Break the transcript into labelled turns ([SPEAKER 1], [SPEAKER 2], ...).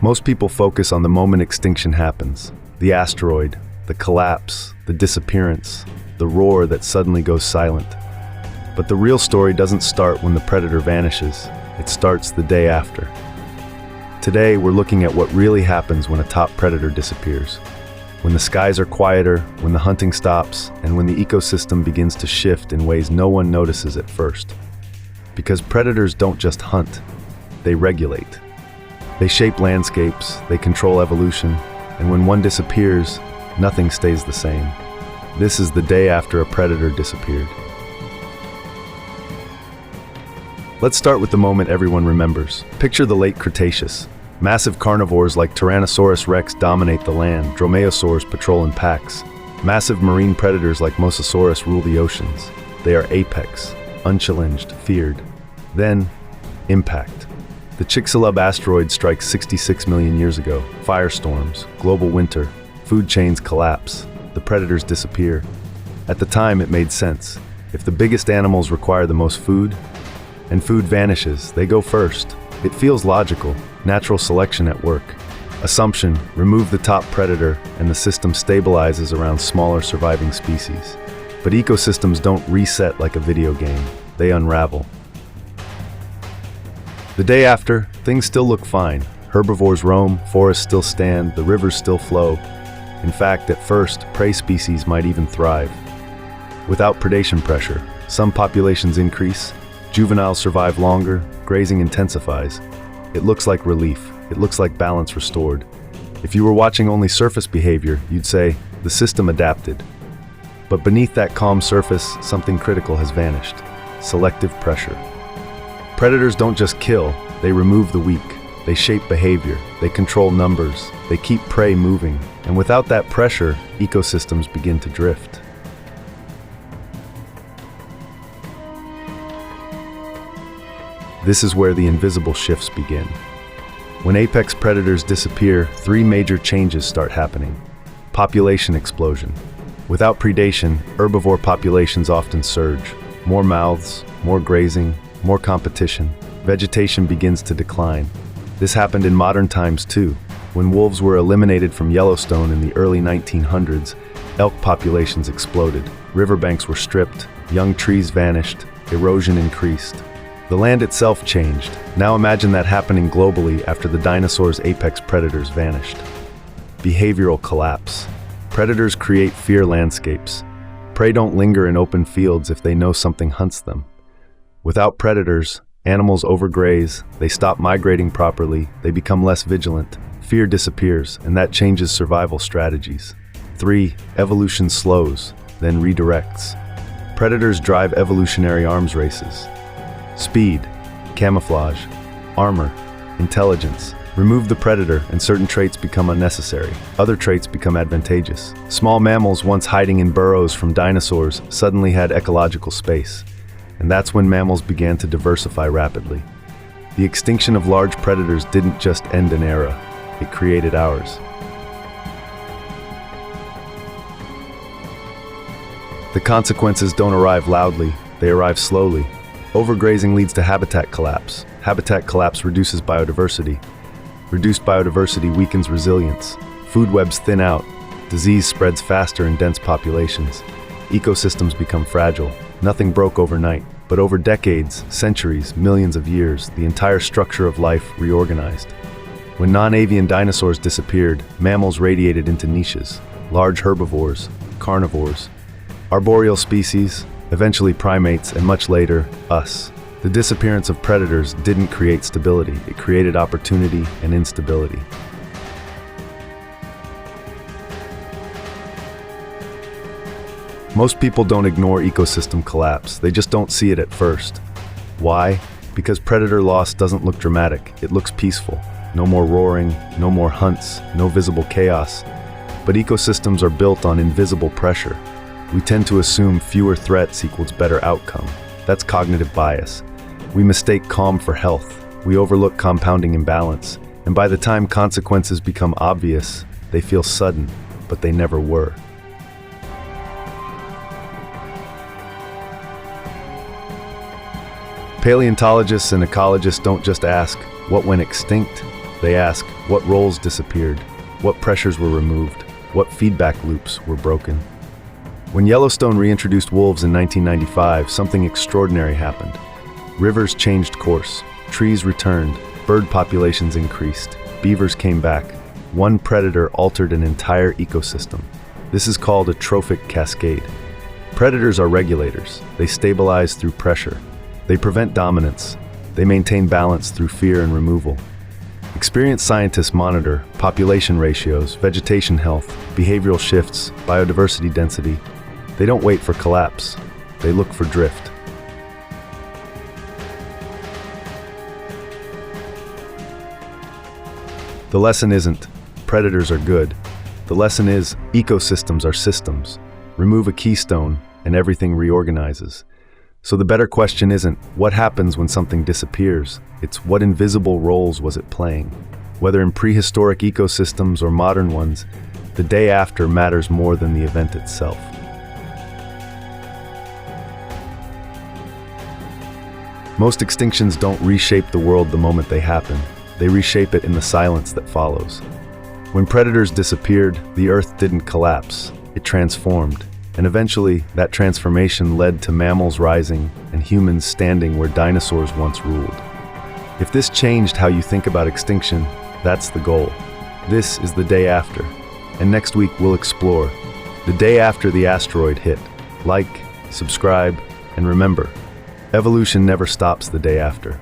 [SPEAKER 1] Most people focus on the moment extinction happens, the asteroid, the collapse, the disappearance, the roar that suddenly goes silent. But the real story doesn't start when the predator vanishes, it starts the day after. Today, we're looking at what really happens when a top predator disappears. When the skies are quieter, when the hunting stops, and when the ecosystem begins to shift in ways no one notices at first. Because predators don't just hunt, they regulate. They shape landscapes, they control evolution, and when one disappears, nothing stays the same. This is the day after a predator disappeared. Let's start with the moment everyone remembers. Picture the late Cretaceous. Massive carnivores like Tyrannosaurus rex dominate the land, dromaeosaurs patrol in packs. Massive marine predators like Mosasaurus rule the oceans. They are apex, unchallenged, feared. Then, impact. The Chicxulub asteroid strikes 66 million years ago. Firestorms, global winter, food chains collapse, the predators disappear. At the time, it made sense. If the biggest animals require the most food, and food vanishes, they go first. It feels logical, natural selection at work. Assumption, remove the top predator, and the system stabilizes around smaller surviving species. But ecosystems don't reset like a video game, they unravel. The day after, things still look fine. Herbivores roam, forests still stand, the rivers still flow. In fact, at first, prey species might even thrive. Without predation pressure, some populations increase, juveniles survive longer, grazing intensifies. It looks like relief, it looks like balance restored. If you were watching only surface behavior, you'd say, the system adapted. But beneath that calm surface, something critical has vanished. Selective pressure. Predators don't just kill, they remove the weak. They shape behavior, they control numbers, they keep prey moving. And without that pressure, ecosystems begin to drift. This is where the invisible shifts begin. When apex predators disappear, three major changes start happening. Population explosion. Without predation, herbivore populations often surge. More mouths, more grazing, more competition. Vegetation begins to decline. This happened in modern times too. When wolves were eliminated from Yellowstone in the early 1900s, elk populations exploded. Riverbanks were stripped, young trees vanished, erosion increased. The land itself changed. Now imagine that happening globally after the dinosaurs' apex predators vanished. Behavioral collapse. Predators create fear landscapes. Prey don't linger in open fields if they know something hunts them. Without predators, animals overgraze, they stop migrating properly, they become less vigilant. Fear disappears, and that changes survival strategies. 3. Evolution slows, then redirects. Predators drive evolutionary arms races. Speed, camouflage, armor, intelligence. Remove the predator and certain traits become unnecessary. Other traits become advantageous. Small mammals once hiding in burrows from dinosaurs suddenly had ecological space. And that's when mammals began to diversify rapidly. The extinction of large predators didn't just end an era, it created ours. The consequences don't arrive loudly, they arrive slowly. Overgrazing leads to habitat collapse. Habitat collapse reduces biodiversity. Reduced biodiversity weakens resilience. Food webs thin out. Disease spreads faster in dense populations. Ecosystems become fragile. Nothing broke overnight, but over decades, centuries, millions of years, the entire structure of life reorganized. When non-avian dinosaurs disappeared, mammals radiated into niches. Large herbivores, carnivores, arboreal species, eventually primates, and much later, us. The disappearance of predators didn't create stability, it created opportunity and instability. Most people don't ignore ecosystem collapse, they just don't see it at first. Why? Because predator loss doesn't look dramatic, it looks peaceful. No more roaring, no more hunts, no visible chaos. But ecosystems are built on invisible pressure. We tend to assume fewer threats equals better outcome. That's cognitive bias. We mistake calm for health. We overlook compounding imbalance. And by the time consequences become obvious, they feel sudden, but they never were. Paleontologists and ecologists don't just ask, what went extinct? They ask, what roles disappeared? What pressures were removed? What feedback loops were broken? When Yellowstone reintroduced wolves in 1995, something extraordinary happened. Rivers changed course, trees returned, bird populations increased, beavers came back. One predator altered an entire ecosystem. This is called a trophic cascade. Predators are regulators. They stabilize through pressure. They prevent dominance. They maintain balance through fear and removal. Experienced scientists monitor population ratios, vegetation health, behavioral shifts, biodiversity density. They don't wait for collapse. They look for drift. The lesson isn't, predators are good. The lesson is, ecosystems are systems. Remove a keystone, and everything reorganizes. So the better question isn't, what happens when something disappears? It's what invisible roles was it playing? Whether in prehistoric ecosystems or modern ones, the day after matters more than the event itself. Most extinctions don't reshape the world the moment they happen. They reshape it in the silence that follows. When predators disappeared, the Earth didn't collapse. It transformed. And eventually, that transformation led to mammals rising and humans standing where dinosaurs once ruled. If this changed how you think about extinction, that's the goal. This is the day after. And next week we'll explore the day after the asteroid hit. Like, subscribe, and remember, evolution never stops the day after.